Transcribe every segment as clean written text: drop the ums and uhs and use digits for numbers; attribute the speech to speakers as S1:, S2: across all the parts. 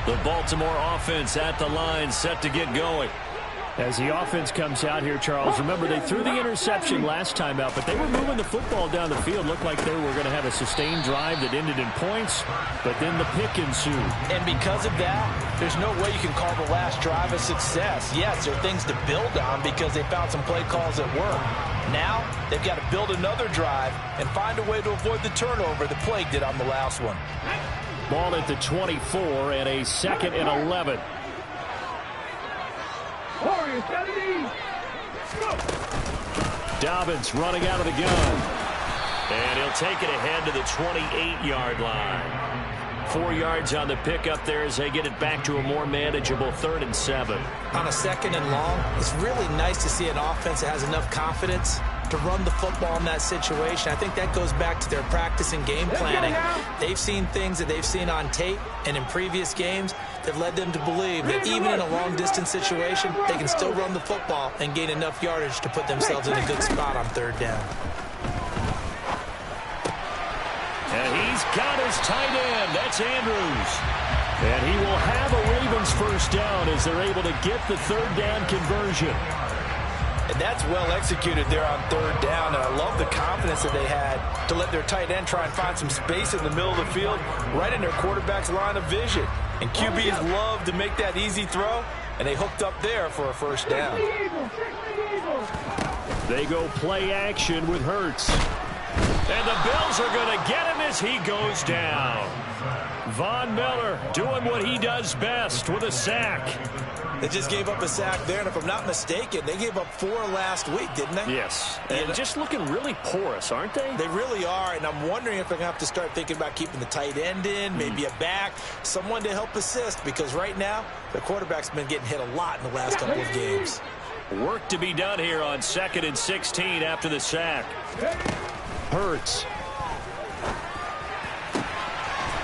S1: The Baltimore offense at the line, set to get going.
S2: As the offense comes out here, Charles, remember they threw the interception last time out, but they were moving the football down the field. Looked like they were going to have a sustained drive that ended in points, but then the pick ensued.
S3: And because of that, there's no way you can call the last drive a success. Yes, there are things to build on because they found some play calls that work. Now, they've got to build another drive and find a way to avoid the turnover that plagued it on the last one.
S2: Ball at the 24 and a 2nd and 11. Dobbins running out of the gun.
S1: And he'll take it ahead to the 28-yard line. 4 yards on the pickup there as they get it back to a more manageable 3rd and 7.
S3: On a 2nd and long, it's really nice to see an offense that has enough confidence to run the football in that situation. I think that goes back to their practice and game planning. They've seen things that they've seen on tape and in previous games that led them to believe that even in a long-distance situation, they can still run the football and gain enough yardage to put themselves in a good spot on 3rd down.
S1: And he's got his tight end. That's Andrews.
S2: And he will have a Ravens first down as they're able to get the 3rd down conversion.
S3: And that's well executed there on 3rd down. And I love the confidence that they had to let their tight end try and find some space in the middle of the field, right in their quarterback's line of vision. And QBs love to make that easy throw, and they hooked up there for a first down.
S2: They go play action with Hurts.
S1: And the Bills are going to get him as he goes down. Von Miller doing what he does best with a sack.
S3: They just gave up a sack there, and if I'm not mistaken, they gave up 4 last week, didn't they?
S2: Yes. And just looking really porous, aren't they?
S3: They really are, and I'm wondering if they're going to have to start thinking about keeping the tight end in, maybe a back, someone to help assist, because right now, their quarterback's been getting hit a lot in the last couple of games.
S1: Work to be done here on 2nd and 16 after the sack.
S2: Hurts.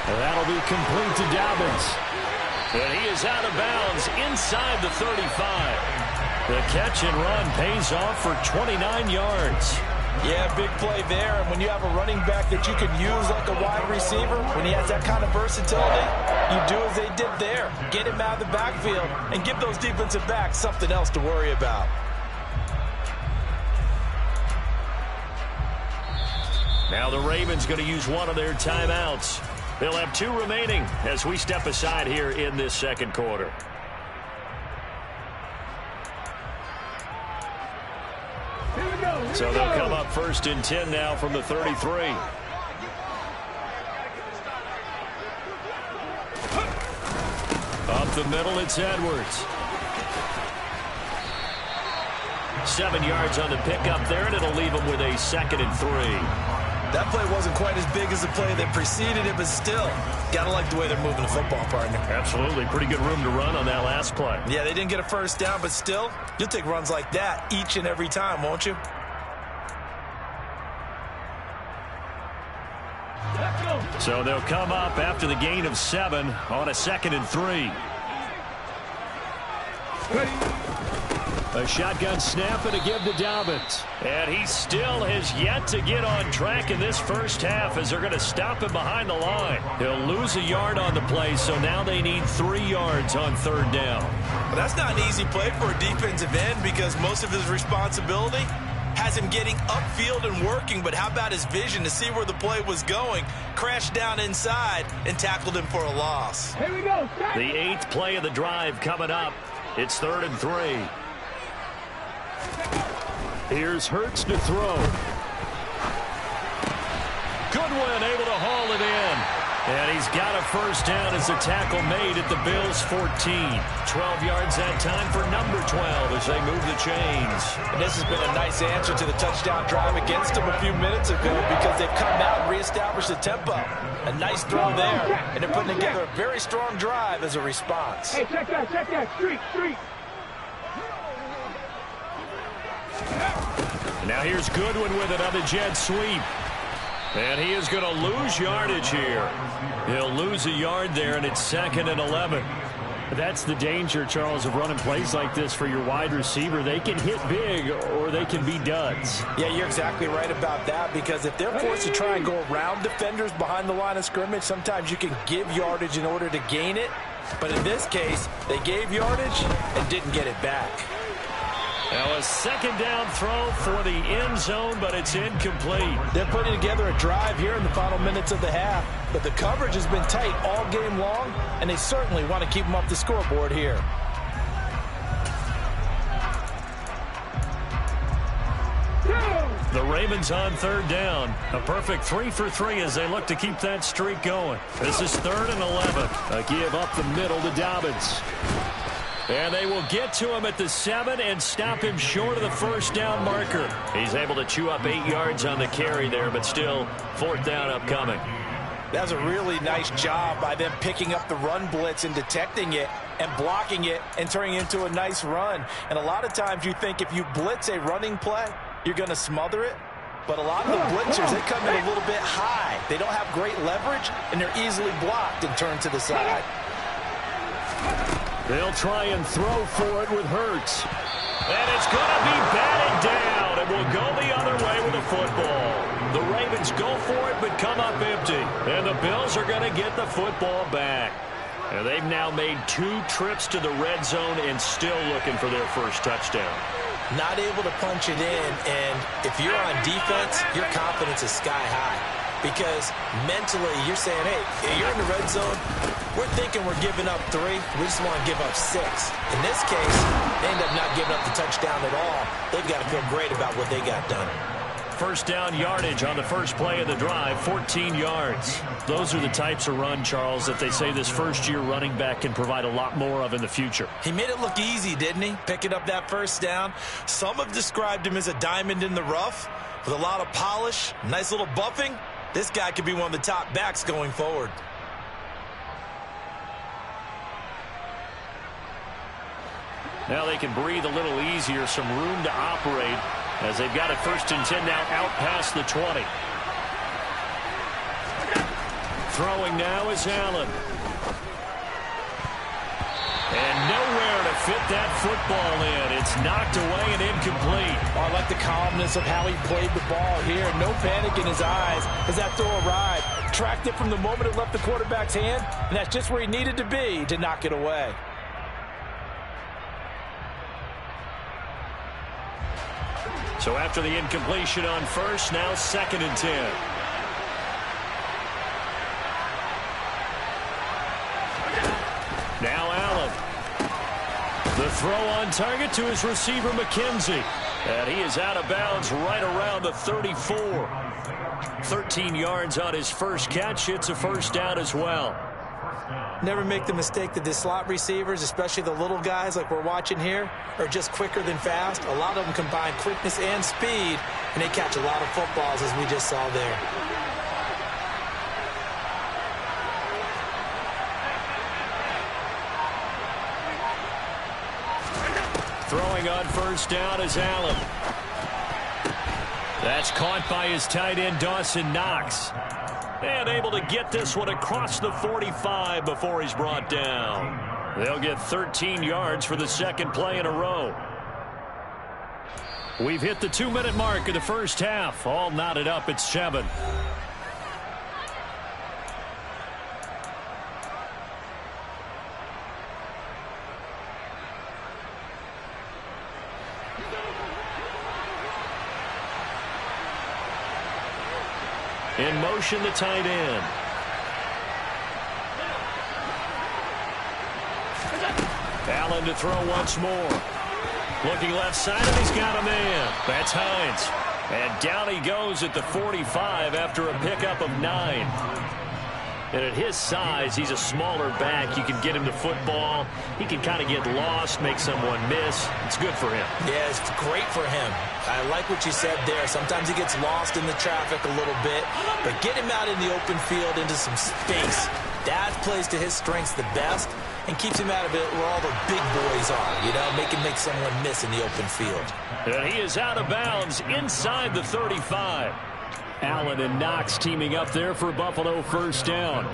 S2: That'll be complete to Dobbins.
S1: And he is out of bounds inside the 35. The catch and run pays off for 29 yards.
S3: Yeah, big play there. And when you have a running back that you can use like a wide receiver, when he has that kind of versatility, you do as they did there. Get him out of the backfield and give those defensive backs something else to worry about.
S1: Now the Ravens going to use one of their timeouts. They'll have 2 remaining as we step aside here in this 2nd quarter. So they'll come up 1st and 10 now from the 33. Up the middle, it's Edwards. 7 yards on the pickup there, and it'll leave them with a 2nd and 3.
S3: That play wasn't quite as big as the play that preceded it, but still, gotta like the way they're moving the football, partner.
S1: Absolutely. Pretty good room to run on that last play.
S3: Yeah, they didn't get a first down, but still, you'll take runs like that each and every time, won't you?
S1: So they'll come up after the gain of 7 on a 2nd and 3.
S2: A shotgun snap and a give to Dobbins.
S1: And he still has yet to get on track in this first half as they're going to stop him behind the line. He'll lose a yard on the play, so now they need 3 yards on 3rd down.
S3: Well, that's not an easy play for a defensive end because most of his responsibility has him getting upfield and working, but how about his vision to see where the play was going, crashed down inside, and tackled him for a loss.
S1: Here we go. The 8th play of the drive coming up. It's 3rd and 3.
S2: Here's Hurts to throw.
S1: Goodwin able to haul it in. And he's got a first down as the tackle made at the Bills' 14. 12 yards that time for number 12 as they move the chains.
S3: And this has been a nice answer to the touchdown drive against them a few minutes ago because they've come out and reestablished the tempo. A nice throw there, and they're putting together a very strong drive as a response.
S4: Hey, check that, street.
S1: Now here's Goodwin with it on the jet sweep. And he is going to lose yardage here. He'll lose a yard there, and it's 2nd and 11.
S2: That's the danger, Charles, of running plays like this for your wide receiver. They can hit big or they can be duds.
S3: Yeah, you're exactly right about that, because if they're forced to try and go around defenders behind the line of scrimmage, sometimes you can give yardage in order to gain it. But in this case, they gave yardage and didn't get it back.
S1: Now a second down throw for the end zone, but it's incomplete.
S3: They're putting together a drive here in the final minutes of the half, but the coverage has been tight all game long, and they certainly want to keep them off the scoreboard here.
S1: The Ravens on third down. A perfect 3 for 3 as they look to keep that streak going. This is 3rd and 11. A give up the middle to Dobbins. And they will get to him at the 7 and stop him short of the first down marker. He's able to chew up 8 yards on the carry there, but still 4th down upcoming.
S3: That was a really nice job by them picking up the run blitz and detecting it and blocking it and turning it into a nice run. And a lot of times you think if you blitz a running play, you're going to smother it. But a lot of the blitzers, they come in a little bit high. They don't have great leverage, and they're easily blocked and turned to the side.
S2: They'll try and throw for it with Hurts.
S1: And it's going to be batted down. It will go the other way with the football. The Ravens go for it but come up empty. And the Bills are going to get the football back. And they've now made 2 trips to the red zone and still looking for their first touchdown.
S3: Not able to punch it in, and if you're on defense, your confidence is sky high. Because mentally, you're saying, hey, you're in the red zone. We're thinking we're giving up 3. We just want to give up 6. In this case, they end up not giving up the touchdown at all. They've got to feel great about what they got done.
S1: First down yardage on the first play of the drive, 14 yards.
S2: Those are the types of run, Charles, that they say this first-year running back can provide a lot more of in the future.
S3: He made it look easy, didn't he? Picking up that first down. Some have described him as a diamond in the rough with a lot of polish, nice little buffing. This guy could be one of the top backs going forward.
S2: Now they can breathe a little easier, some room to operate as they've got it 1st and 10 now out past the 20. Throwing now is Allen. And nowhere to fit that football in. It's knocked away and incomplete.
S3: Oh, I like the calmness of how he played the ball here. No panic in his eyes as that throw arrived. Tracked it from the moment it left the quarterback's hand, and that's just where he needed to be to knock it away.
S1: So after the incompletion on first, now 2nd and 10. Now Allen. The throw on target to his receiver, McKenzie. And he is out of bounds right around the 34. 13 yards on his first catch. It's a first down as well.
S3: Never make the mistake that the slot receivers, especially the little guys like we're watching here, are just quicker than fast. A lot of them combine quickness and speed, and they catch a lot of footballs, as we just saw there.
S1: Throwing on first down is Allen. That's caught by his tight end, Dawson Knox. And able to get this one across the 45 before he's brought down. They'll get 13 yards for the 2nd play in a row.
S2: We've hit the 2-minute mark of the first half. All knotted up at 7.
S1: In motion, the tight end. Allen to throw once more. Looking left side, and he's got a man. That's Hines. And down he goes at the 45 after a pickup of 9. And at his size, he's a smaller back. You can get him to football. He can kind of get lost, make someone miss. It's good for him.
S3: Yeah, it's great for him. I like what you said there. Sometimes he gets lost in the traffic a little bit, but get him out in the open field into some space. That plays to his strengths the best and keeps him out of it where all the big boys are, you know, make someone miss in the open field.
S1: And he is out of bounds inside the 35.
S2: Allen and Knox teaming up there for Buffalo first down.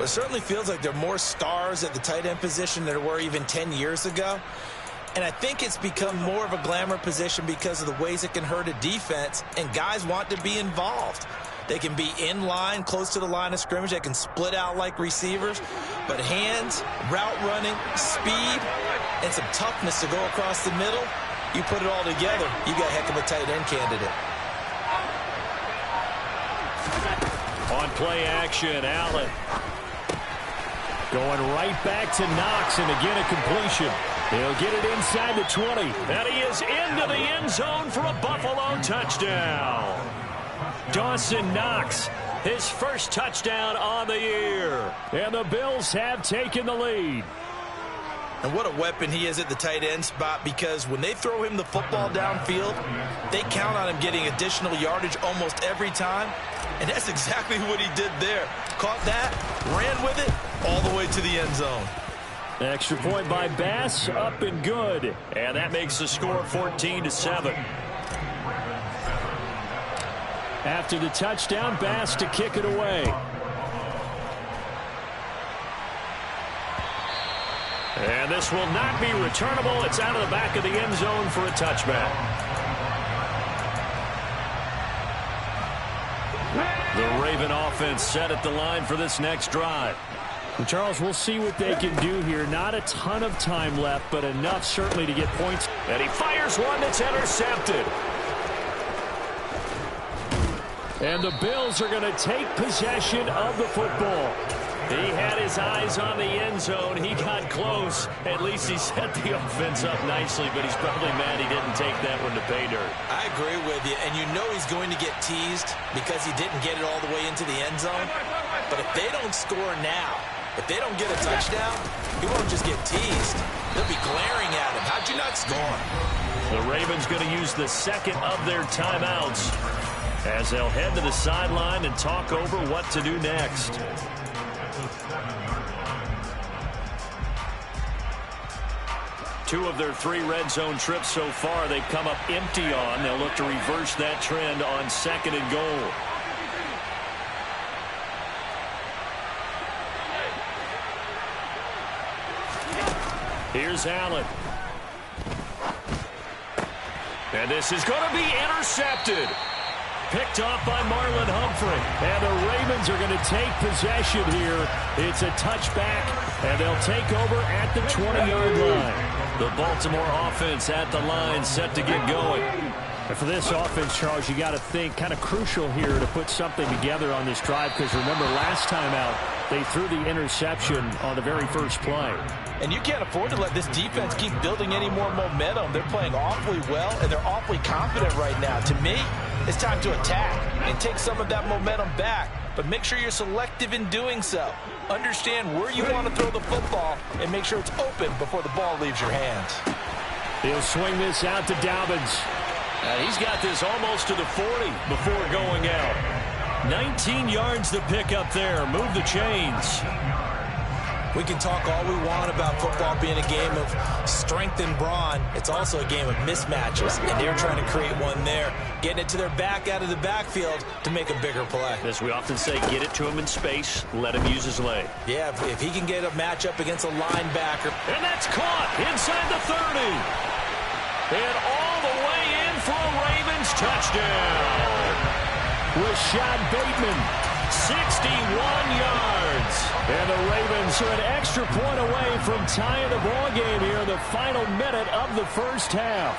S3: But it certainly feels like there are more stars at the tight end position than there were even 10 years ago. And I think it's become more of a glamour position because of the ways it can hurt a defense, and guys want to be involved. They can be in line, close to the line of scrimmage. They can split out like receivers. But hands, route running, speed, and some toughness to go across the middle, you put it all together, you got a heck of a tight end candidate.
S1: On play action, Allen. Going right back to Knox, and again a completion. He'll get it inside the 20. And he is into the end zone for a Buffalo touchdown. Dawson Knox, his first touchdown on the year. And the Bills have taken the lead.
S3: And what a weapon he is at the tight end spot, because when they throw him the football downfield, they count on him getting additional yardage almost every time. And that's exactly what he did there. Caught that, ran with it, all the way to the end zone.
S1: Extra point by Bass, up and good. And that makes the score 14-7.
S2: After the touchdown, Bass to kick it away.
S1: And this will not be returnable. It's out of the back of the end zone for a touchback. The Raven offense set at the line for this next drive.
S2: And Charles, we'll see what they can do here. Not a ton of time left, but enough certainly to get points.
S1: And he fires one that's intercepted.
S2: And the Bills are going to take possession of the football.
S1: He had his eyes on the end zone. He got close. At least he set the offense up nicely, but he's probably mad he didn't take that one to pay dirt.
S3: I agree with you, and you know he's going to get teased because he didn't get it all the way into the end zone. But if they don't score now, if they don't get a touchdown, he won't just get teased. They'll be glaring at him. How'd you not score?
S1: The Ravens going to use the second of their timeouts as they'll head to the sideline and talk over what to do next. Two of their 3 red zone trips so far they've come up empty on. They'll look to reverse that trend on 2nd and goal. Here's Allen. And this is going to be intercepted. Picked off by Marlon Humphrey.
S2: And the Ravens are going to take possession here. It's a touchback, and they'll take over at the 20-yard line.
S1: The Baltimore offense at the line, set to get going.
S2: And for this offense, Charles, you got to think kind of crucial here to put something together on this drive, because remember last time out, they threw the interception on the very first play.
S3: And you can't afford to let this defense keep building any more momentum. They're playing awfully well, and they're awfully confident right now. To me, it's time to attack and take some of that momentum back. But make sure you're selective in doing so. Understand where you want to throw the football and make sure it's open before the ball leaves your hands.
S2: He'll swing this out to Dobbins.
S1: He's got this almost to the 40 before going out. 19 yards to pick up there. Move the chains.
S3: We can talk all we want about football being a game of strength and brawn. It's also a game of mismatches, and they're trying to create one there, getting it to their back out of the backfield to make a bigger play.
S1: As we often say, get it to him in space, let him use his leg.
S3: Yeah, if he can get a matchup against a linebacker.
S1: And that's caught inside the 30. And all the way in for a Ravens touchdown.
S2: Rashad Bateman,
S1: 61 yards.
S2: And the Ravens are an extra point away from tying the ball game here in the final minute of the first half.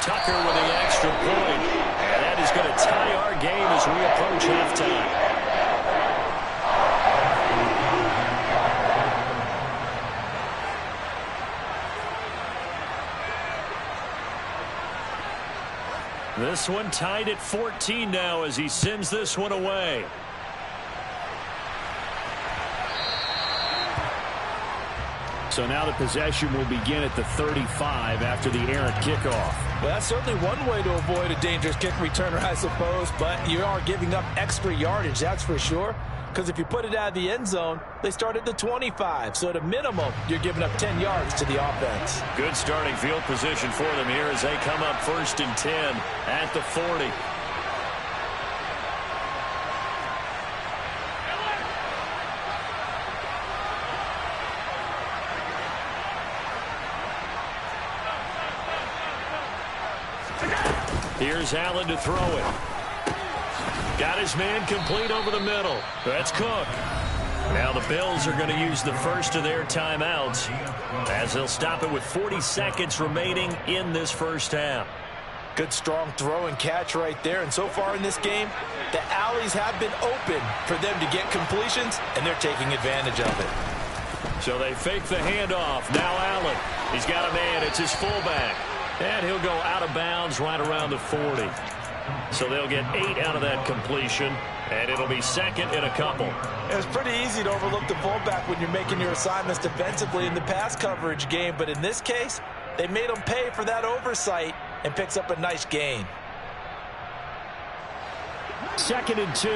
S1: Tucker with the extra point. And that is going to tie our game as we approach halftime. This one tied at 14 now as he sends this one away.
S2: So now the possession will begin at the 35 after the errant kickoff.
S3: Well, that's certainly one way to avoid a dangerous kick returner, I suppose, but you are giving up extra yardage, that's for sure. because if you put it out of the end zone, they start at the 25. So at a minimum, you're giving up 10 yards to the offense.
S1: Good starting field position for them here as they come up 1st and 10 at the 40. Here's Allen to throw it. Got his man complete over the middle. That's Cook. Now the Bills are going to use the first of their timeouts as they'll stop it with 40 seconds remaining in this first half.
S3: Good strong throw and catch right there. And so far in this game, the alleys have been open for them to get completions, and they're taking advantage of it.
S1: So they fake the handoff. Now Allen. He's got a man. It's his fullback. And he'll go out of bounds right around the 40. So they'll get 8 out of that completion, and it'll be second and a couple.
S3: It's pretty easy to overlook the fullback when you're making your assignments defensively in the pass coverage game. But in this case, they made him pay for that oversight and picks up a nice gain.
S2: 2nd and 2.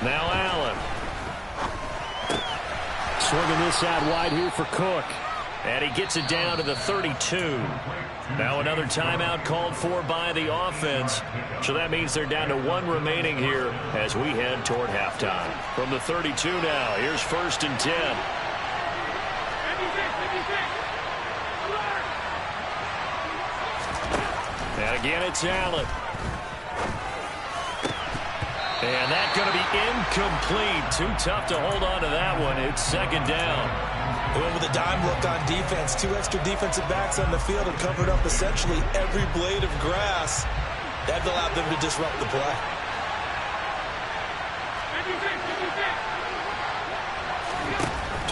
S1: Now Allen.
S2: Swinging this out wide here for Cook.
S1: And he gets it down to the 32. Now another timeout called for by the offense. So that means they're down to 1 remaining here as we head toward halftime. From the 32 now, here's 1st and 10. And again, it's Allen. And that's going to be incomplete. Too tough to hold on to that one. It's 2nd down.
S3: They went with a dime look on defense. 2 extra defensive backs on the field and covered up essentially every blade of grass. That allowed them to disrupt the play.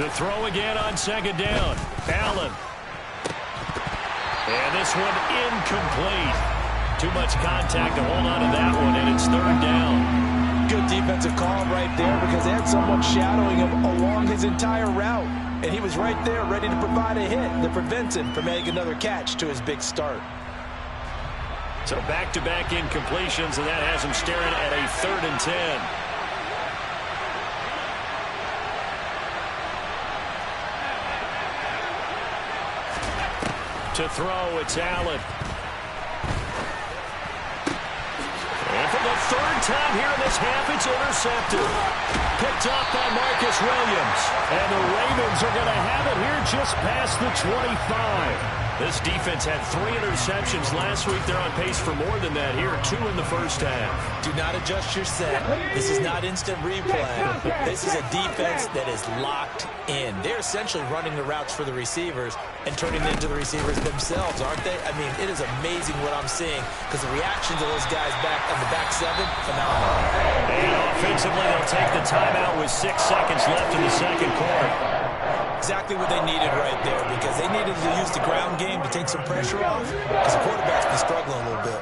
S1: To throw again on 2nd down. Allen. And this one incomplete. Too much contact to hold on to that one, and it's 3rd down.
S3: Good defensive call right there because they had someone shadowing him along his entire route. And he was right there ready to provide a hit that prevents him from making another catch to his big start.
S1: So back-to-back incompletions, and that has him staring at a 3rd and 10. To throw, it's Allen. And for the 3rd time here in this half, it's intercepted. Picked off by Marcus Williams.
S2: And the Ravens are going to have it here just past the 25.
S1: This defense had 3 interceptions last week. They're on pace for more than that here. 2 in the first half.
S3: Do not adjust your set. This is not instant replay. This is a defense that is locked in. They're essentially running the routes for the receivers and turning it into the receivers themselves, aren't they? I mean, it is amazing what I'm seeing because the reaction to those guys back on the back 7, phenomenal.
S1: And offensively, they'll take the timeout with 6 seconds left in the second quarter.
S3: Exactly what they needed right there because they needed to use the ground game to take some pressure off because the quarterback's been struggling a little bit.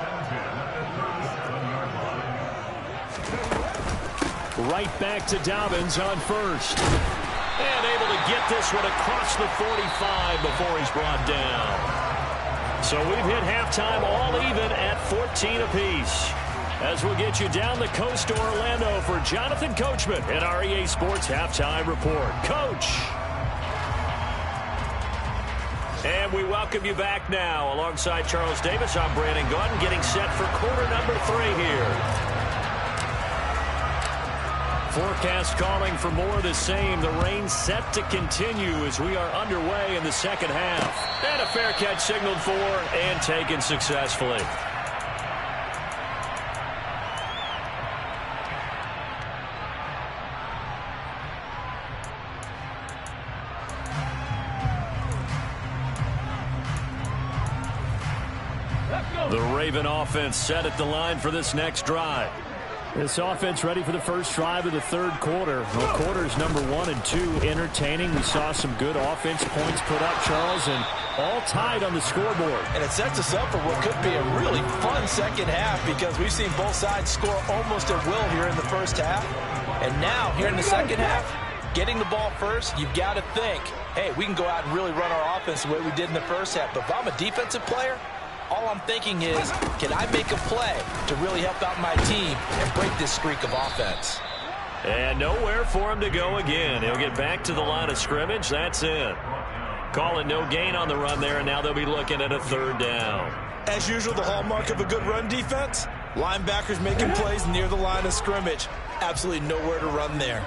S2: Right back to Dobbins on first.
S1: And able to get this one across the 45 before he's brought down. So we've hit halftime all even at 14 apiece. As we'll get you down the coast to Orlando for Jonathan Coachman at our EA Sports Halftime Report. Coach! And we welcome you back now. Alongside Charles Davis, I'm Brandon Gaudin, getting set for quarter number 3 here. Forecast calling for more of the same. The rain set to continue as we are underway in the second half. And a fair catch signaled for and taken successfully. The Raven offense set at the line for this next drive.
S2: This offense ready for the first drive of the 3rd quarter. Well, quarters number 1 and 2 entertaining. We saw some good offense points put up, Charles, and all tied on the scoreboard.
S3: And it sets us up for what could be a really fun second half because we've seen both sides score almost at will here in the first half. And now, here in the second half, getting the ball first, you've got to think, hey, we can go out and really run our offense the way we did in the first half. But if I'm a defensive player, All I'm thinking is, can I make a play to really help out my team and break this streak of offense?
S1: And nowhere for him to go again. He'll get back to the line of scrimmage. That's it. Calling no gain on the run there, and now they'll be looking at a third down.
S3: As usual, the hallmark of a good run defense, linebackers making plays near the line of scrimmage. Absolutely nowhere to run there.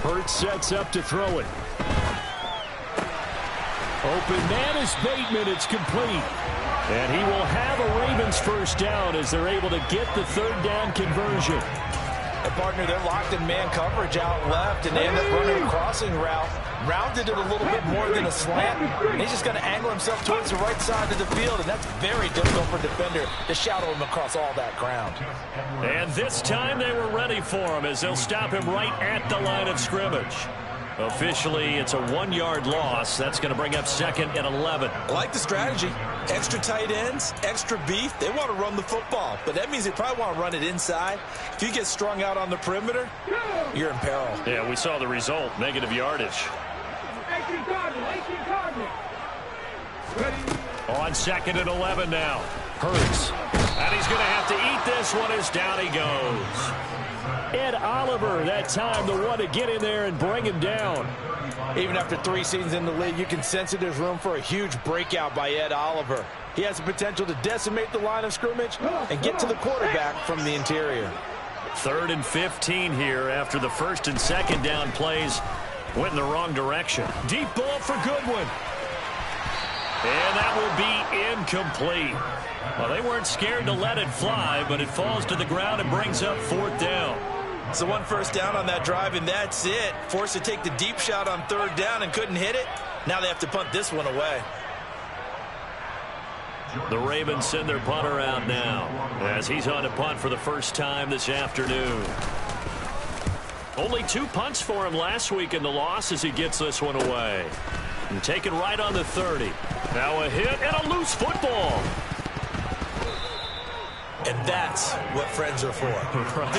S2: Hurts sets up to throw it. Open man is Bateman. It's complete. And he will have a Ravens first down as they're able to get the third down conversion.
S3: And partner, they're locked in man coverage out left, and they end up running a crossing route. Rounded it a little bit more than a slant. And he's just going to angle himself towards the right side of the field, and that's very difficult for a defender to shadow him across all that ground.
S1: And this time they were ready for him as they'll stop him right at the line of scrimmage. Officially, it's a 1-yard loss. That's going to bring up 2nd and 11.
S3: I like the strategy. Extra tight ends, extra beef. They want to run the football, but that means they probably want to run it inside. If you get strung out on the perimeter, you're in peril.
S1: Yeah, we saw the result, negative yardage. On 2nd and 11 now. Hurts. And he's going to have to eat this one as down he goes.
S2: Ed Oliver, that time, the one to get in there and bring him down.
S3: Even after 3 seasons in the league, you can sense that there's room for a huge breakout by Ed Oliver. He has the potential to decimate the line of scrimmage and get to the quarterback from the interior.
S1: 3rd and 15 here after the 1st and 2nd down plays went in the wrong direction. Deep ball for Goodwin. And that will be incomplete. Well, they weren't scared to let it fly, but it falls to the ground and brings up 4th down.
S3: So 1 first down on that drive, and that's it. Forced to take the deep shot on 3rd down and couldn't hit it. Now they have to punt this one away.
S1: The Ravens send their punter out now as he's on to punt for the first time this afternoon. Only 2 punts for him last week in the loss as he gets this one away. And taken right on the 30. Now a hit and a loose football.
S3: And that's what friends are for.
S1: Right.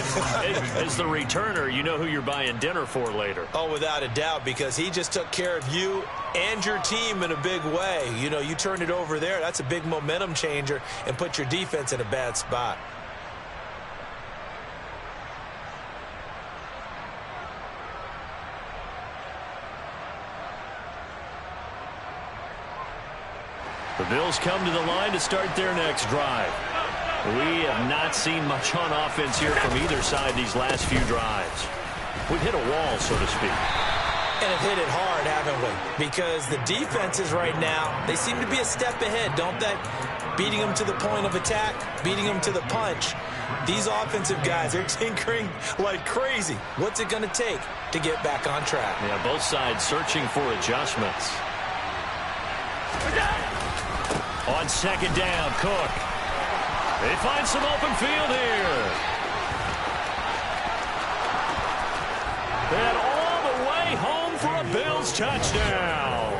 S1: As the returner, you know who you're buying dinner for later.
S3: Oh, without a doubt, because he just took care of you and your team in a big way. You know, you turned it over there. That's a big momentum changer and put your defense in a bad spot.
S1: The Bills come to the line to start their next drive. We have not seen much on offense here from either side these last few drives. We've hit a wall, so to speak.
S3: And have hit it hard, haven't we? Because the defenses right now, they seem to be a step ahead, don't they? Beating them to the point of attack, beating them to the punch. These offensive guys, they're tinkering like crazy. What's it going to take to get back on track?
S1: Yeah, both sides searching for adjustments. On 2nd down, Cook. They find some open field here. And all the way home for a Bills touchdown.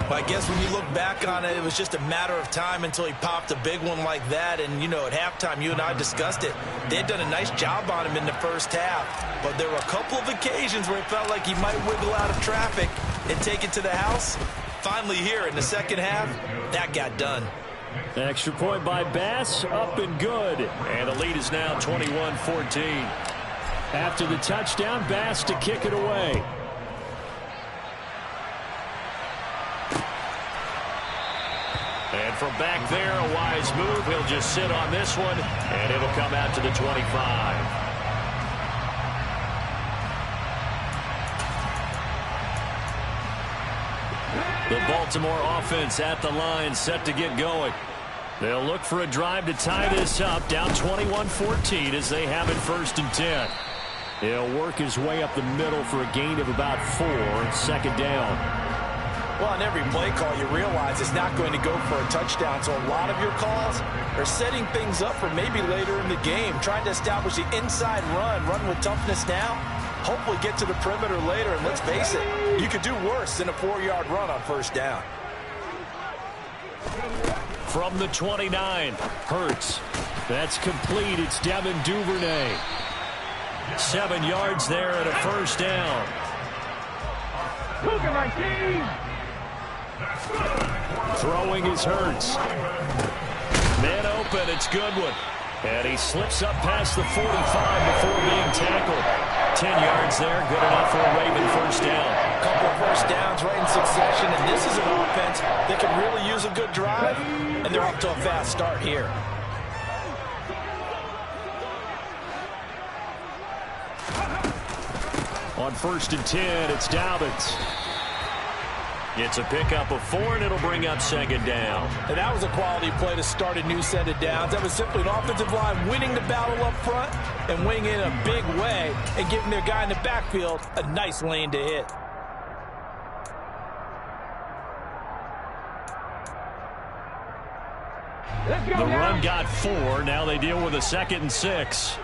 S3: Well, I guess when you look back on it, it was just a matter of time until he popped a big one like that. And, you know, at halftime, you and I discussed it. They had done a nice job on him in the first half. But there were a couple of occasions where it felt like he might wiggle out of traffic and take it to the house. Finally here in the second half, that got done.
S2: Extra point by Bass, up and good.
S1: And the lead is now 21-14.
S2: After the touchdown, Bass to kick it away.
S1: And from back there, a wise move. He'll just sit on this one, and it'll come out to the 25. The Baltimore offense at the line, set to get going. They'll look for a drive to tie this up, down 21-14 as they have it 1st and 10.
S2: He'll work his way up the middle for a gain of about 4, 2nd down.
S3: Well, on every play call, you realize it's not going to go for a touchdown, so a lot of your calls are setting things up for maybe later in the game, trying to establish the inside run with toughness now. Hopefully get to the perimeter later, and let's face it, you could do worse than a 4-yard run on 1st down.
S1: From the 29,
S2: Hurts. That's complete. It's Devin Duvernay.
S1: 7 yards there at a 1st down. Throwing is Hurts. Man open, it's Goodwin. And he slips up past the 45 before being tackled. 10 yards there, good enough for a Raven first down.
S3: A couple of first downs right in succession, and this is an offense that can really use a good drive, and they're off to a fast start here.
S1: On 1st and 10, it's Dobbins. It's a pickup of 4, and it'll bring up 2nd down.
S3: And that was a quality play to start a new set of downs. That was simply an offensive line winning the battle up front and winning in a big way and giving their guy in the backfield a nice lane to hit.
S1: The run got 4. Now they deal with a 2nd and 6.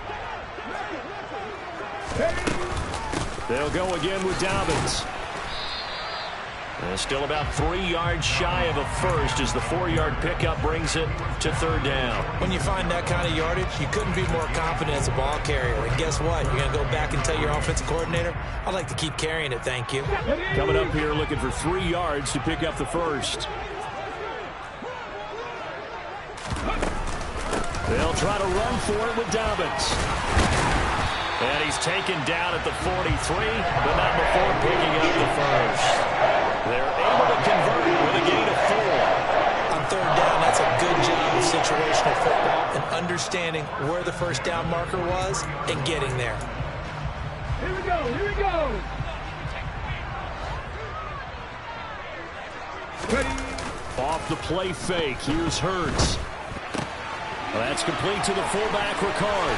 S1: They'll go again with Dobbins. Still about 3 yards shy of a first as the 4-yard pickup brings it to 3rd down.
S3: When you find that kind of yardage, you couldn't be more confident as a ball carrier. And guess what? You're going to go back and tell your offensive coordinator, I'd like to keep carrying it, thank you.
S1: Coming up here looking for 3 yards to pick up the first. They'll try to run for it with Dobbins. And he's taken down at the 43, but not before picking up the first. They're able to convert with a gain of 4.
S3: On 3rd down, that's a good job of situational football and understanding where the first down marker was and getting there.
S4: Here we go, here we go.
S1: Off the play fake, here's Hurts. That's complete to the fullback, Ricard.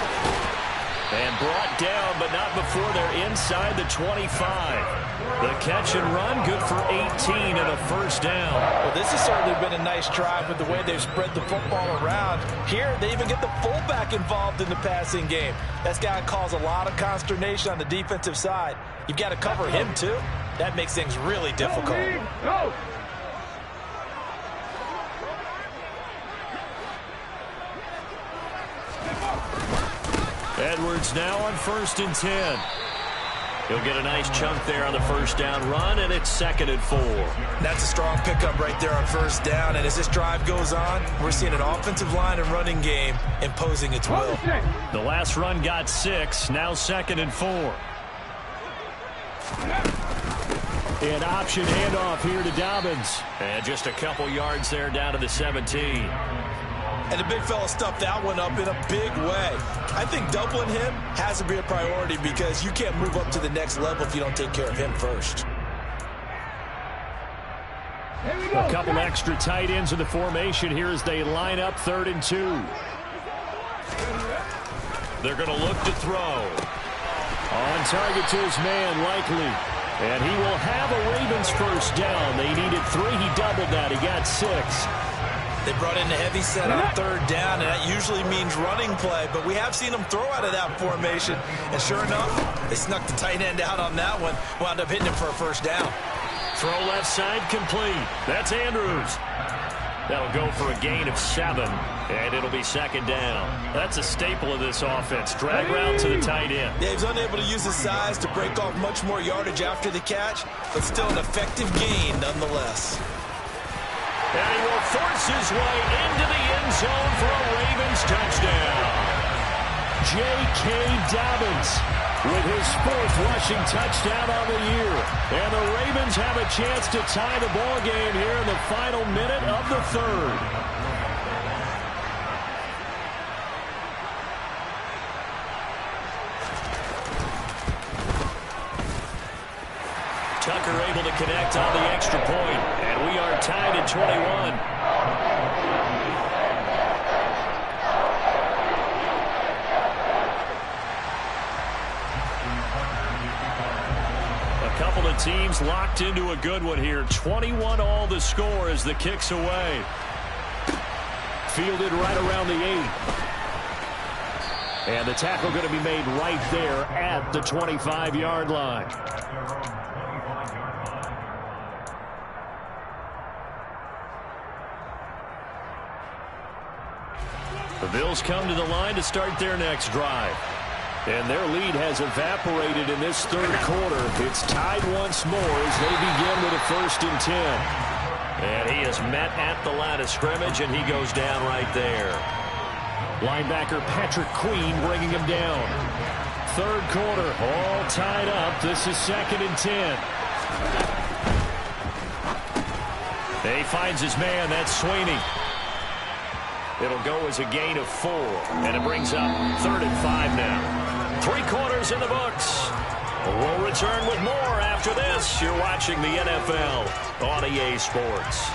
S1: And brought down, but not before they're inside the 25. The catch and run, good for 18 and a first down.
S3: Well, this has certainly been a nice drive with the way they've spread the football around. Here, they even get the fullback involved in the passing game. That's got to cause a lot of consternation on the defensive side. You've got to cover him, too. That makes things really difficult.
S4: Go.
S1: Edwards now on 1st and 10. He'll get a nice chunk there on the first down run, and it's 2nd and 4.
S3: That's a strong pickup right there on first down, and as this drive goes on, we're seeing an offensive line and running game imposing its will.
S1: The last run got 6, now 2nd and 4. An option handoff here to Dobbins. And just a couple yards there down to the 17.
S3: And the big fella stuffed that one up in a big way. I think doubling him has to be a priority because you can't move up to the next level if you don't take care of him first.
S1: A couple extra tight ends in the formation here as they line up 3rd and 2. They're going to look to throw. On target to his man, Likely. And he will have a Ravens first down. They needed 3. He doubled that. He got 6.
S3: They brought in a heavy set on 3rd down, and that usually means running play. But we have seen them throw out of that formation. And sure enough, they snuck the tight end out on that one. Wound up hitting him for a first down.
S1: Throw left side complete. That's Andrews. That'll go for a gain of 7, and it'll be 2nd down. That's a staple of this offense. Drag route to the tight end.
S3: Yeah, he's unable to use his size to break off much more yardage after the catch, but still an effective gain nonetheless.
S1: And he will force his way into the end zone for a Ravens touchdown. J.K. Dobbins with his 4th rushing touchdown on the year. And the Ravens have a chance to tie the ball game here in the final minute of the 3rd. Tucker able to connect on the extra point, and we are tied at 21. A couple of teams locked into a good one here. 21 all the score as the kick's away. Fielded right around the 8. And the tackle going to be made right there at the 25-yard line. The Bills come to the line to start their next drive.
S2: And their lead has evaporated in this third quarter. It's tied once more as they begin with a 1st and 10.
S1: And he is met at the line of scrimmage, and he goes down right there.
S2: Linebacker Patrick Queen bringing him down. Third quarter, all tied up. This is 2nd and 10. He finds his man. That's Sweeney. It'll go as a gain of 4, and it brings up 3rd and 5 now. 3 quarters in the books. We'll return with more after this. You're watching the NFL on EA Sports.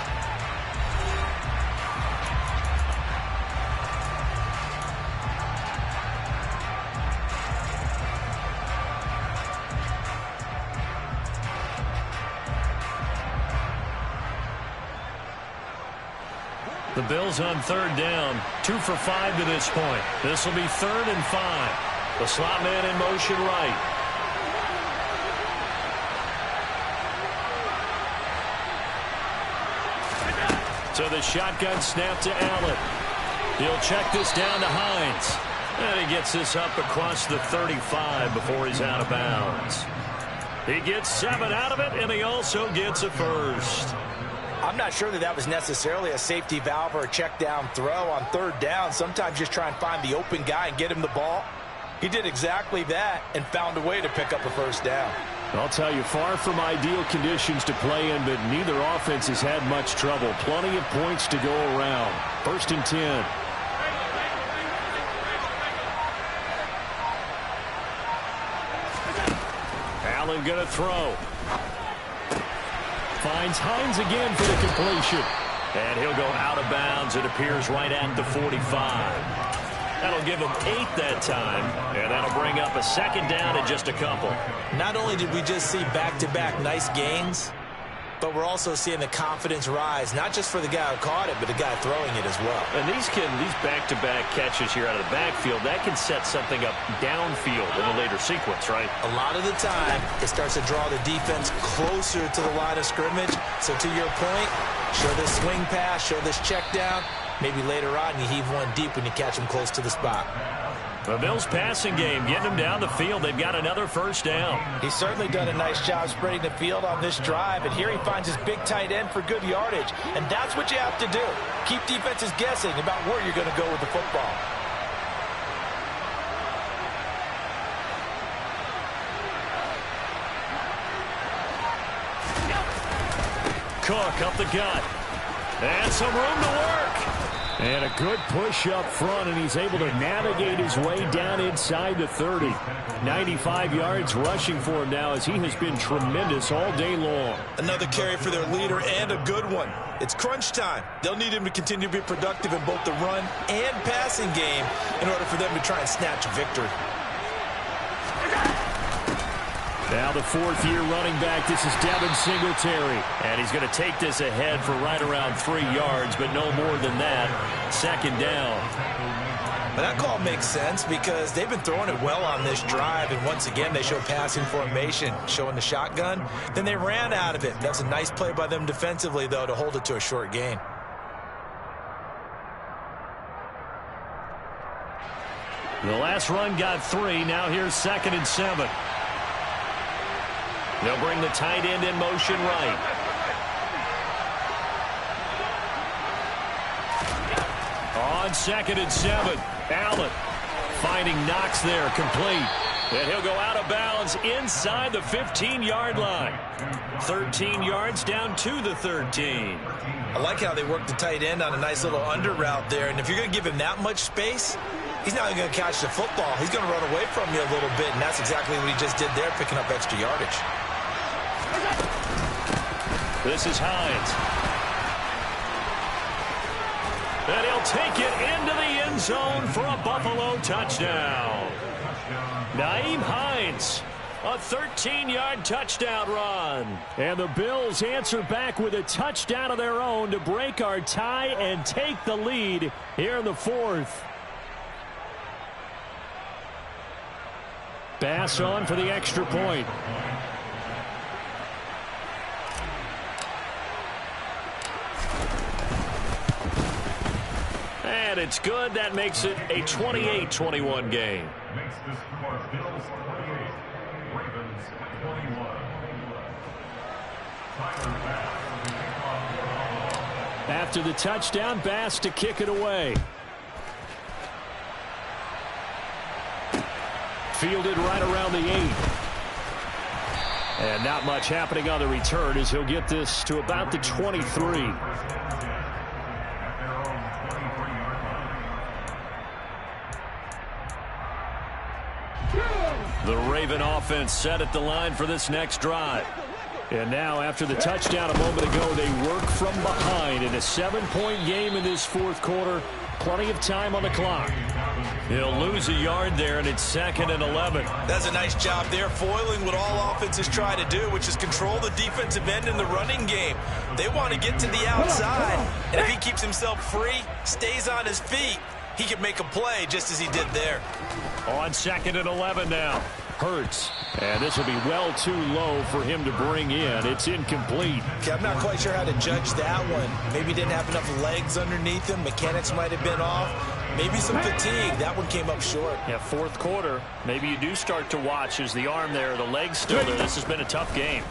S2: The Bills on 3rd down. 2 for 5 to this point. This will be 3rd and 5. The slot man in motion right. So the shotgun snap to Allen. He'll check this down to Hines. And he gets this up across the 35 before he's out of bounds. He gets 7 out of it, and he also gets a first.
S3: I'm not sure that was necessarily a safety valve or a check down throw on 3rd down. Sometimes just try and find the open guy and get him the ball. He did exactly that and found a way to pick up a 1st down.
S2: I'll tell you, far from ideal conditions to play in, but neither offense has had much trouble. Plenty of points to go around. 1st and 10. Allen going to throw. Finds Hines again for the completion. And he'll go out of bounds. It appears right at the 45. That'll give him 8 that time, and that'll bring up a 2nd down and just a couple.
S3: Not only did we just see back-to-back nice gains, but we're also seeing the confidence rise, not just for the guy who caught it, but the guy throwing it as well.
S1: And these back-to-back catches here out of the backfield, that can set something up downfield in a later sequence, right?
S3: A lot of the time, it starts to draw the defense closer to the line of scrimmage. So to your point, show this swing pass, show this check down. Maybe later on you heave one deep when you catch him close to the spot.
S1: The Bills passing game, getting him down the field. They've got another 1st down.
S3: He's certainly done a nice job spreading the field on this drive, and here he finds his big tight end for good yardage. And that's what you have to do. Keep defenses guessing about where you're going to go with the football.
S1: Cook up the gut. And some room to work.
S2: And a good push up front, and he's able to navigate his way down inside the 30. 95 yards rushing for him now as he has been tremendous all day long.
S3: Another carry for their leader and a good one. It's crunch time. They'll need him to continue to be productive in both the run and passing game in order for them to try and snatch a victory.
S2: Now the 4th-year running back, this is Devin Singletary.
S1: And he's going to take this ahead for right around 3 yards, but no more than that. 2nd down.
S3: But that call makes sense because they've been throwing it well on this drive, and once again they show passing formation, showing the shotgun. Then they ran out of it. That's a nice play by them defensively, though, to hold it to a short gain.
S1: The last run got 3. Now here's 2nd and 7. They'll bring the tight end in motion right. On 2nd and 7, Allen finding Knox there, complete. And he'll go out of bounds inside the 15-yard line. 13 yards down to the 13.
S3: I like how they work the tight end on a nice little under route there. And if you're going to give him that much space, he's not even going to catch the football. He's going to run away from you a little bit, and that's exactly what he just did there, picking up extra yardage.
S1: This is Hines. And he'll take it into the end zone for a Buffalo touchdown. Nyheim Hines, a 13-yard touchdown run.
S2: And the Bills answer back with a touchdown of their own to break our tie and take the lead here in the 4th. Bass on for the extra point.
S1: And it's good. That makes it a 28-21 game.
S5: makes the score Bills 28, Ravens 21. Tyler Bass will be kicked off.
S1: After the touchdown, Bass to kick it away. Fielded right around the 8. And not much happening on the return as he'll get this to about the 23. The Raven offense set at the line for this next drive. And now, after the touchdown a moment ago, they work from behind in a 7-point game in this fourth quarter. Plenty of time on the clock. He'll lose a yard there, and it's 2nd and 11.
S3: That's a nice job there, foiling what all offenses try to do, which is control the defensive end in the running game. They want to get to the outside, and if he keeps himself free, stays on his feet, he can make a play just as he did there.
S1: On 2nd and 11 now. Hurts. And this will be well too low for him to bring in. It's incomplete.
S3: Okay, I'm not quite sure how to judge that one. Maybe he didn't have enough legs underneath him. Mechanics might have been off. Maybe some fatigue. That one came up short.
S2: Yeah, fourth quarter. Maybe you do start to watch as the arm there, the legs still there. This has been a tough game.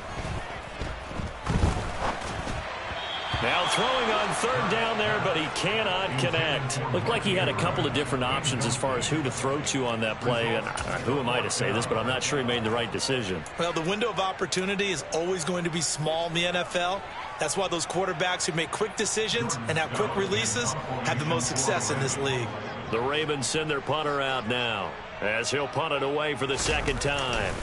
S1: Now throwing on 3rd down there, but he cannot connect.
S2: Looked like he had a couple of different options as far as who to throw to on that play. And who am I to say this, but I'm not sure he made the right decision.
S3: Well, the window of opportunity is always going to be small in the NFL. That's why those quarterbacks who make quick decisions and have quick releases have the most success in this league.
S1: The Ravens send their punter out now as he'll punt it away for the 2nd time.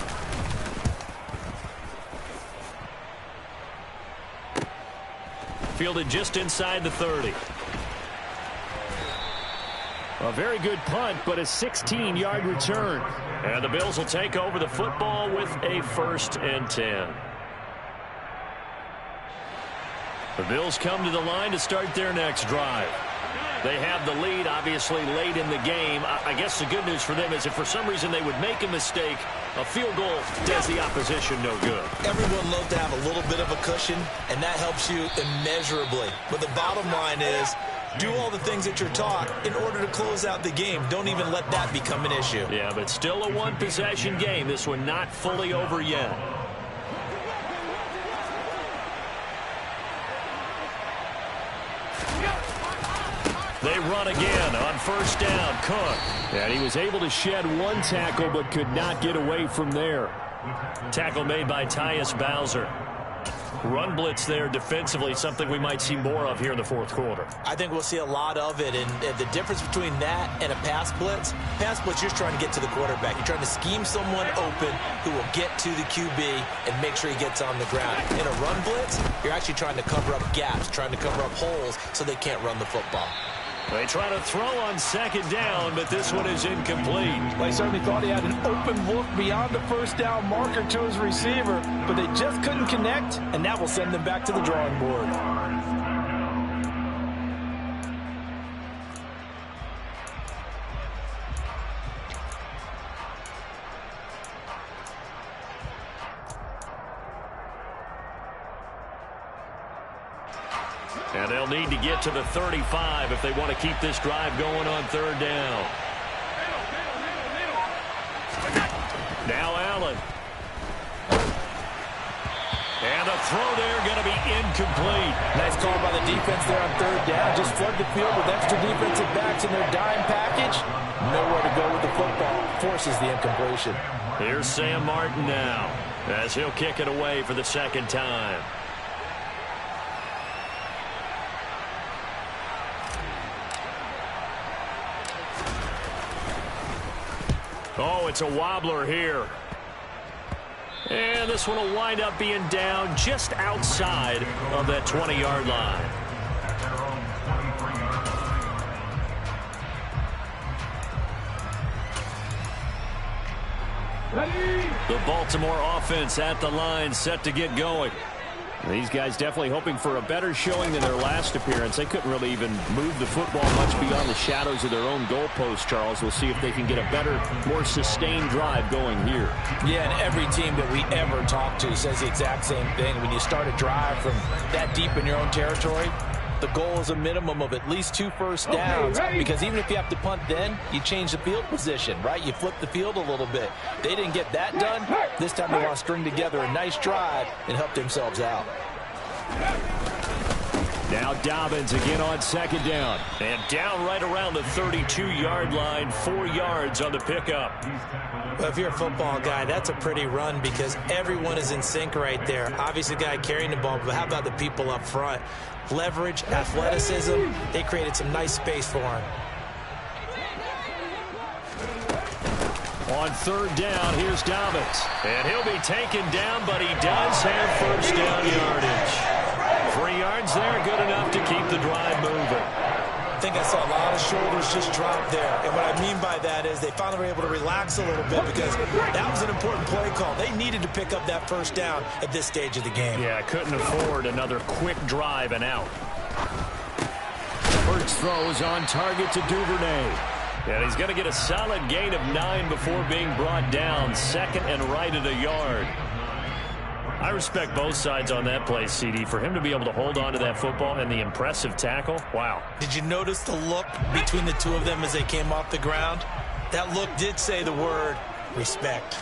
S1: Fielded just inside the 30. A very good punt, but a 16-yard return. And the Bills will take over the football with a 1st and 10. The Bills come to the line to start their next drive. They have the lead, obviously, late in the game. I guess the good news for them is if for some reason they would make a mistake, a field goal does the opposition no good.
S3: Everyone loves to have a little bit of a cushion, and that helps you immeasurably. But the bottom line is, do all the things that you're taught in order to close out the game. Don't even let that become an issue.
S1: Yeah, but still a one-possession game. This one not fully over yet. They run again on 1st down. Cook. And he was able to shed one tackle but could not get away from there. Tackle made by Tyus Bowser. Run blitz there defensively, something we might see more of here in the fourth quarter.
S3: I think we'll see a lot of it, and the difference between that and a pass blitz, you're trying to get to the quarterback. You're trying to scheme someone open who will get to the QB and make sure he gets on the ground. In a run blitz, you're actually trying to cover up gaps, trying to cover up holes so they can't run the football.
S1: They try to throw on 2nd down, but this one is incomplete.
S6: Well, he certainly thought he had an open look beyond the 1st down marker to his receiver, but they just couldn't connect, and that will send them back to the drawing board.
S1: And they'll need to get to the 35 if they want to keep this drive going on 3rd down. Now Allen. And a throw there going to be incomplete.
S6: Nice call by the defense there on 3rd down. Just flood the field with extra defensive backs in their dime package. Nowhere to go with the football. Forces the incompletion.
S1: Here's Sam Martin now as he'll kick it away for the 2nd time. Oh, it's a wobbler here. And this one will wind up being down just outside of that 20-yard line. The Baltimore offense at the line, set to get going. These guys definitely hoping for a better showing than their last appearance. They couldn't really even move the football much beyond the shadows of their own goalpost, Charles. We'll see if they can get a better, more sustained drive going here.
S6: Yeah, and every team that we ever talk to says the exact same thing. When you start a drive from that deep in your own territory, The goal is a minimum of at least 2 first downs, because even if you have to punt then, you change the field position, right? You flip the field a little bit. They didn't get that done. This time they want to string together a nice drive and help themselves out.
S2: Now Dobbins again on 2nd down.
S1: And down right around the 32-yard line, 4 yards on the pickup.
S3: Well, if you're a football guy, that's a pretty run because everyone is in sync right there. Obviously, the guy carrying the ball, but how about the people up front? Leverage, athleticism, they created some nice space for him.
S1: On 3rd down, here's Dobbins. And he'll be taken down, but he does have first down yardage. 3 yards there, good enough to keep the drive moving.
S3: I think I saw a lot of shoulders just drop there. And what I mean by that is they finally were able to relax a little bit because that was an important play call. They needed to pick up that first down at this stage of the game.
S1: Yeah, couldn't afford another quick drive and out.
S2: First throw is on target to Duvernay.
S1: And he's going to get a solid gain of 9 before being brought down. 2nd and right at a yard. I respect both sides on that play, CD. For him to be able to hold on to that football and the impressive tackle, wow.
S3: Did you notice the look between the two of them as they came off the ground? That look did say the word respect.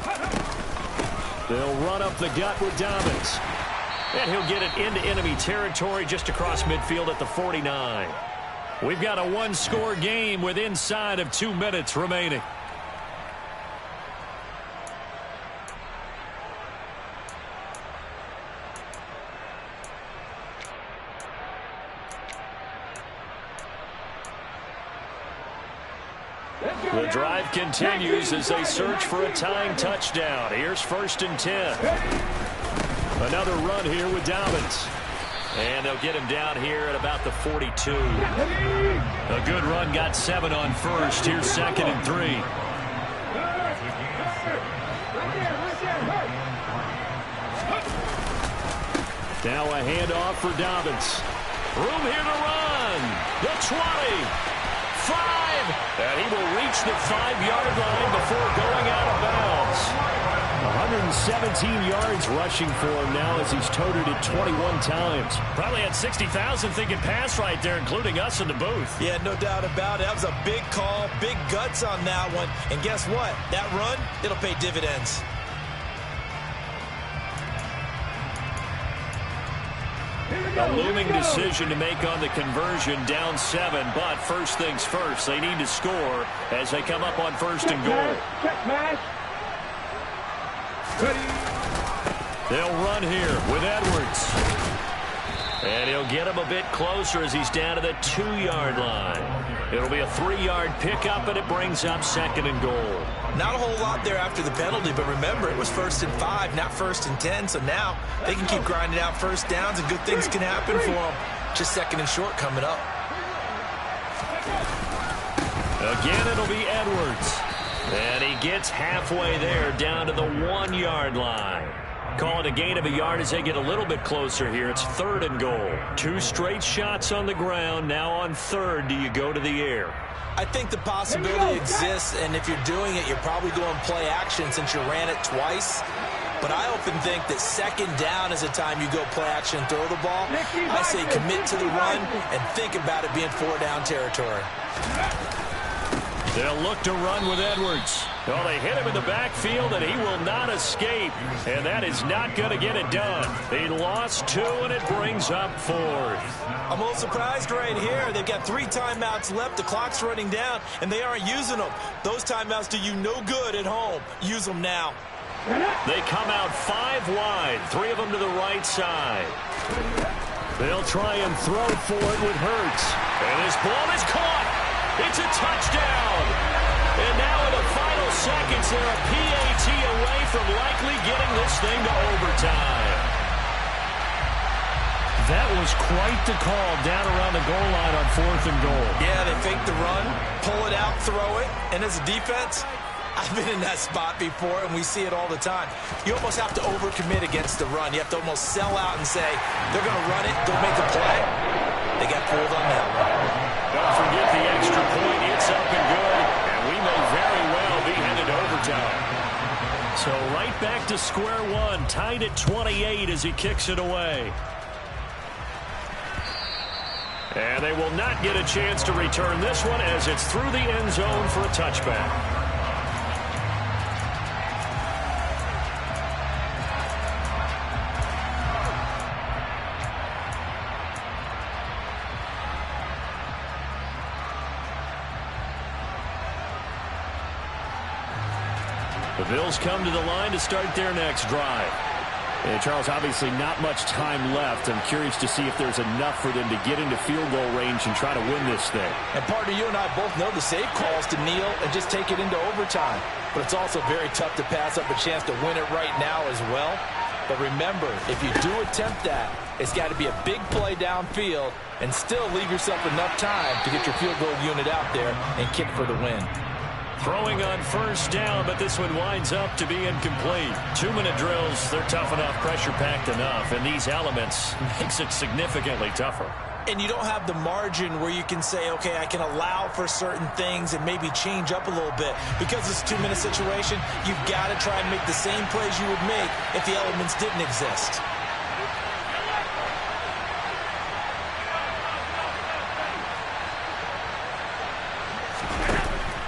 S1: They'll run up the gut with Dobbins. And he'll get it into enemy territory just across midfield at the 49. We've got a 1-score game with inside of 2 minutes remaining. The drive continues as they search for a tying touchdown. Here's 1st and 10. Another run here with Dobbins. And they'll get him down here at about the 42. A good run, got 7 on 1st. Here's 2nd and 3. Now a handoff for Dobbins. Room here to run. The 20. 5. And he will reach the 5-yard line before going out of bounds. 117 yards rushing for him now as he's toted it 21 times. Probably had 60,000 thinking pass right there, including us in the booth.
S3: Yeah, no doubt about it. That was a big call, big guts on that one. And guess what? That run, it'll pay dividends.
S1: A looming decision to make on the conversion, down 7, but first things first, they need to score as they come up on 1st and goal. They'll run here with Edwards. And he'll get him a bit closer as he's down to the 2-yard line. It'll be a 3-yard pickup, and it brings up 2nd and goal.
S3: Not a whole lot there after the penalty, but remember, it was 1st and 5, not 1st and 10, so now they can keep grinding out first downs, and good things can happen for them. Just 2nd and short coming up.
S1: Again, it'll be Edwards. And he gets halfway there, down to the 1-yard line. Call it a gain of a yard as they get a little bit closer here. It's 3rd and goal. 2 straight shots on the ground. Now on 3rd, do you go to the air?
S3: I think the possibility exists, and if you're doing it, you're probably going play action since you ran it twice. But I often think that 2nd down is a time you go play action and throw the ball. I say commit to the run and think about it being 4-down territory.
S1: They'll look to run with Edwards. Well, they hit him in the backfield, and he will not escape. And that is not going to get it done. He lost 2, and it brings up 4th.
S3: I'm a little surprised right here. They've got 3 timeouts left. The clock's running down, and they aren't using them. Those timeouts do you no good at home. Use them now.
S1: They come out 5 wide, 3 of them to the right side. They'll try and throw for it with Hurts. And this ball is caught. It's a touchdown. And now in the final seconds, they're a PAT away from likely getting this thing to overtime. That was quite the call down around the goal line on 4th and goal.
S3: Yeah, they fake the run, pull it out, throw it, and as a defense, I've been in that spot before, and we see it all the time. You almost have to overcommit against the run. You have to almost sell out and say, they're going to run it, go make a play. They got pulled on that one.
S1: Don't forget the extra point. It's up and good, and we may very well be headed to overtime. So right back to square one, tied at 28 as he kicks it away. And they will not get a chance to return this one as it's through the end zone for a touchback. The Bills come to the line to start their next drive.
S2: And Charles, obviously not much time left. I'm curious to see if there's enough for them to get into field goal range and try to win this thing.
S6: And partner, you and I both know the safe calls to kneel and just take it into overtime. But it's also very tough to pass up a chance to win it right now as well. But remember, if you do attempt that, it's got to be a big play downfield and still leave yourself enough time to get your field goal unit out there and kick for the win.
S1: Throwing on first down, but this one winds up to be incomplete. 2-minute drills, they're tough enough, pressure-packed enough, and these elements makes it significantly tougher.
S3: And you don't have the margin where you can say, okay, I can allow for certain things and maybe change up a little bit. Because it's a 2-minute situation, you've got to try and make the same plays you would make if the elements didn't exist.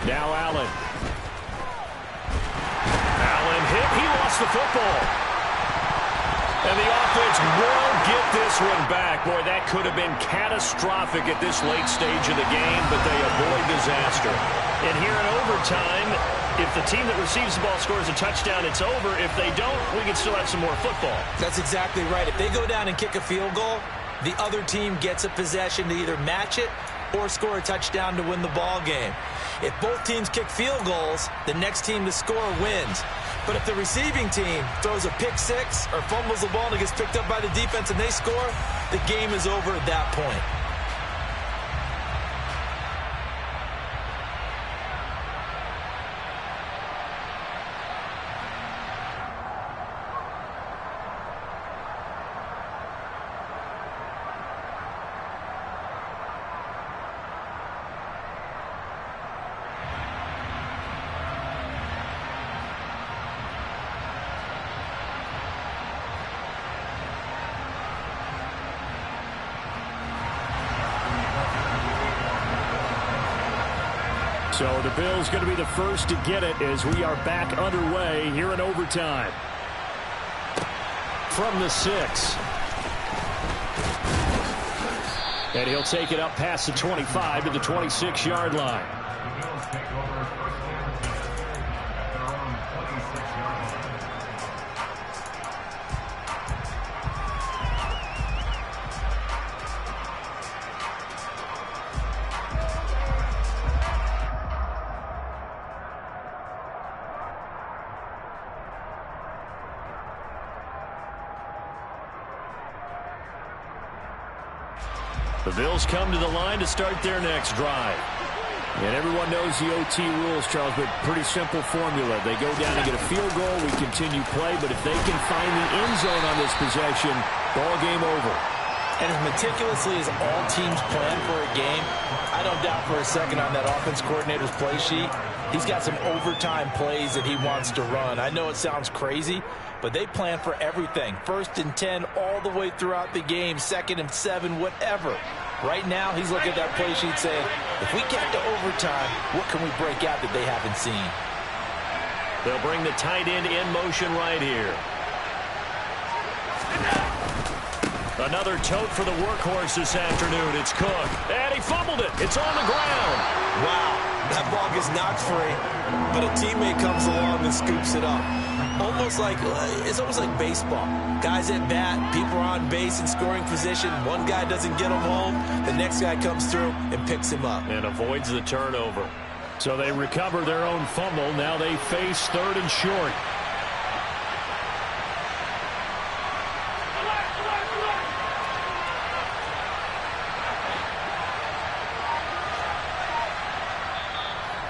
S1: Now Allen. Allen hit. He lost the football. And the offense won't get this one back. Boy, that could have been catastrophic at this late stage of the game, but they avoid disaster. And here in overtime, if the team that receives the ball scores a touchdown, it's over. If they don't, we can still have some more football.
S3: That's exactly right. If they go down and kick a field goal, the other team gets a possession to either match it or score a touchdown to win the ball game. If both teams kick field goals, the next team to score wins. But if the receiving team throws a pick six or fumbles the ball and it gets picked up by the defense and they score, the game is over at that point.
S1: So the Bills going to be the first to get it as we are back underway here in overtime. From the 6. And he'll take it up past the 25 to the 26-yard line.
S5: The Bills take over first and 10 at their own 26-yard line.
S1: The Bills come to the line to start their next drive.
S2: And everyone knows the OT rules, Charles, but pretty simple formula. They go down and get a field goal, we continue play, but if they can find the end zone on this possession, ball game over.
S6: And as meticulously as all teams plan for a game, I don't doubt for a second on that offense coordinator's play sheet, he's got some overtime plays that he wants to run. I know it sounds crazy, but they plan for everything. 1st and 10 all the way throughout the game, 2nd and 7, whatever. Right now, he's looking at that play sheet saying, if we get to overtime, what can we break out that they haven't seen?
S1: They'll bring the tight end in motion right here. Another tote for the workhorse this afternoon. It's Cook. And he fumbled it. It's on the ground.
S3: Wow, that ball gets knocked free, but a teammate comes along and scoops it up. It's almost like baseball. Guys at bat, people are on base in scoring position. One guy doesn't get him home. The next guy comes through and picks him up.
S1: And avoids the turnover. So they recover their own fumble. Now they face 3rd and short.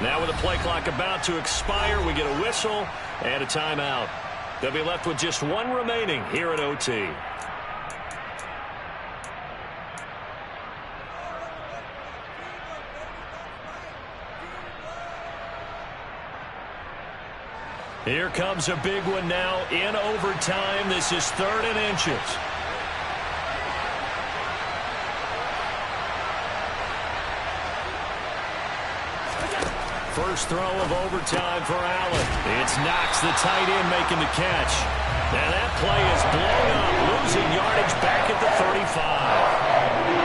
S1: Now with the play clock about to expire, we get a whistle and a timeout. They'll be left with just one remaining here at OT. Here comes a big one now in overtime. This is 3rd and inches. first throw of overtime for Allen. It's Knox, the tight end, making the catch. And that play is blown up, losing yardage back at the 35.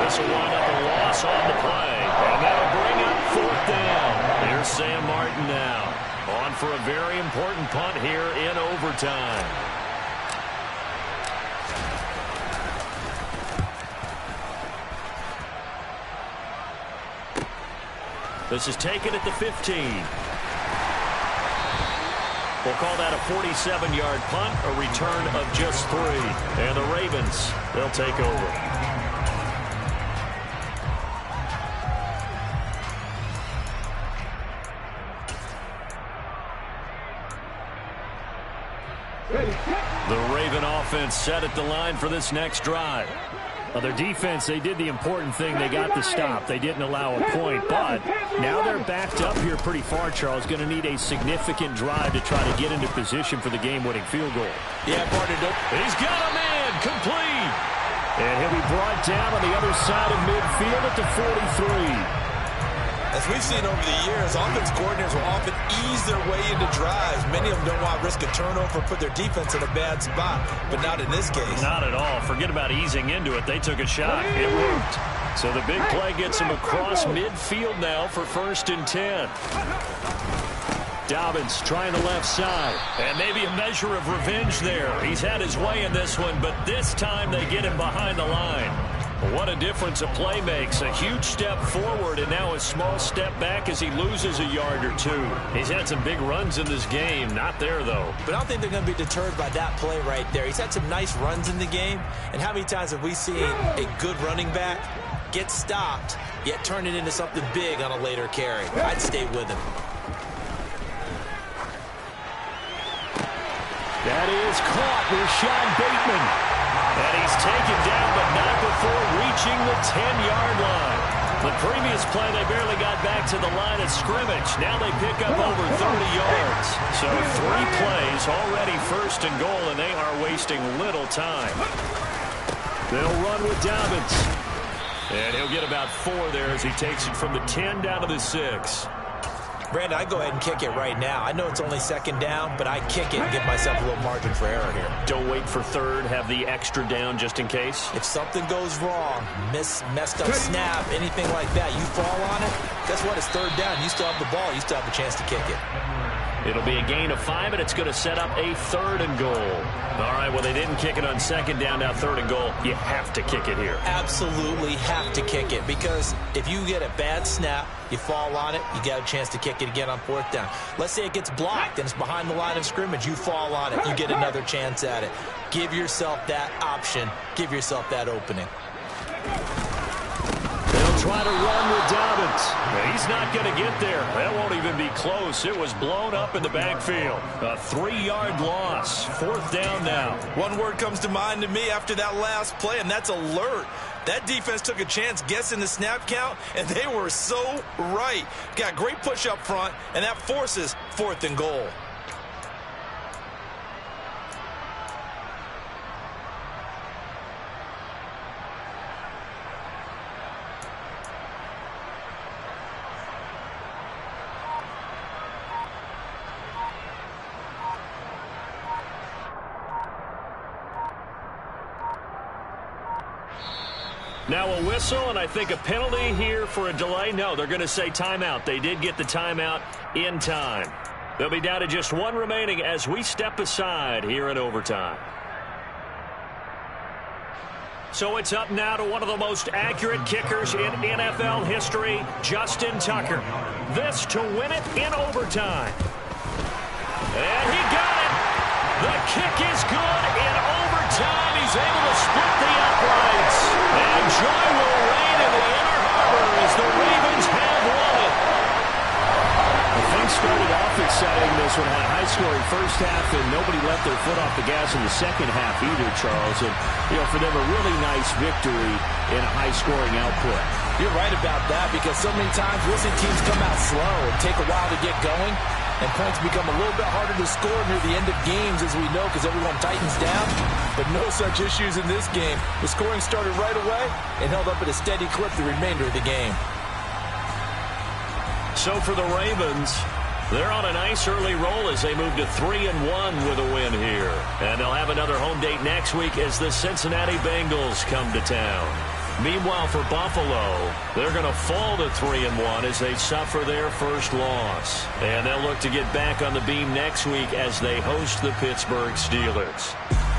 S1: This will wind up a loss on the play, and that'll bring up fourth down. Here's Sam Martin now, on for a very important punt here in overtime. This is taken at the 15. We'll call that a 47-yard punt, a return of just 3. And the Ravens, they'll take over. The Raven offense set at the line for this next drive. Well, their defense, they did the important thing. They got the stop. They didn't allow a point, but now they're backed up here pretty far, Charles. Going to need a significant drive to try to get into position for the game-winning field goal.
S6: Yeah, partner.
S1: He's got a man complete. And he'll be brought down on the other side of midfield at the 43.
S3: As we've seen over the years, offense coordinators will often ease their way into drives. Many of them don't want to risk a turnover or put their defense in a bad spot, but not in this case.
S1: Not at all. Forget about easing into it. They took a shot. It worked. So the big play gets him across midfield now for 1st and 10. Dobbins trying the left side. And maybe a measure of revenge there. He's had his way in this one, but this time they get him behind the line. What a difference a play makes. A huge step forward and now a small step back as he loses a yard or 2. He's had some big runs in this game. Not there, though.
S3: But I don't think they're going to be deterred by that play right there. He's had some nice runs in the game. And how many times have we seen a good running back get stopped, yet turn it into something big on a later carry? I'd stay with him.
S1: That is caught with Sean Bateman. And he's taken down, but not before reaching the 10-yard line. The previous play, they barely got back to the line of scrimmage. Now they pick up over 30 yards. So 3 plays, already 1st and goal, and they are wasting little time. They'll run with Dobbins. And he'll get about 4 there as he takes it from the 10 down to the 6.
S3: Brandon, I'd go ahead and kick it right now. I know it's only 2nd down, but I'd kick it and give myself a little margin for error here.
S1: Don't wait for 3rd. Have the extra down just in case.
S3: If something goes wrong, messed up snap, anything like that, you fall on it, guess what? It's 3rd down. You still have the ball. You still have the chance to kick it.
S1: It'll be a gain of 5, and it's going to set up a 3rd and goal. All right, well, they didn't kick it on 2nd down, now 3rd and goal. You have to kick it here.
S3: Absolutely have to kick it, because if you get a bad snap, you fall on it, you got a chance to kick it again on 4th down. Let's say it gets blocked and it's behind the line of scrimmage. You fall on it, you get another chance at it. Give yourself that option. Give yourself that opening.
S1: They'll try to run with Dobbins. He's not going to get there. That won't even be close. It was blown up in the backfield. A 3-yard loss. 4th down now.
S3: One word comes to mind to me after that last play, and that's alert. That defense took a chance guessing the snap count, and they were so right. Got great push up front, and that forces 4th and goal.
S1: Now a whistle, and I think a penalty here for a delay. No, they're going to say timeout. They did get the timeout in time. They'll be down to just 1 remaining as we step aside here in overtime. So it's up now to one of the most accurate kickers in NFL history, Justin Tucker. This to win it in overtime. And he got it. The kick is good in overtime. He's able to split the uprights. And joy will reign in the Inner Harbor as the Ravens have won it. The thing started off exciting. This one had a high-scoring first half, and nobody let their foot off the gas in the second half either, Charles. And, for them, a really nice victory in a high-scoring output.
S6: You're right about that, because so many times we'll see teams come out slow and take a while to get going, and points become a little bit harder to score near the end of games, as we know, because everyone tightens down. But no such issues in this game. The scoring started right away and held up at a steady clip the remainder of the game.
S1: So for the Ravens, they're on a nice early roll as they move to 3-1 with a win here. And they'll have another home date next week as the Cincinnati Bengals come to town. Meanwhile, for Buffalo, they're going to fall to 3-1 as they suffer their first loss. And they'll look to get back on the beam next week as they host the Pittsburgh Steelers.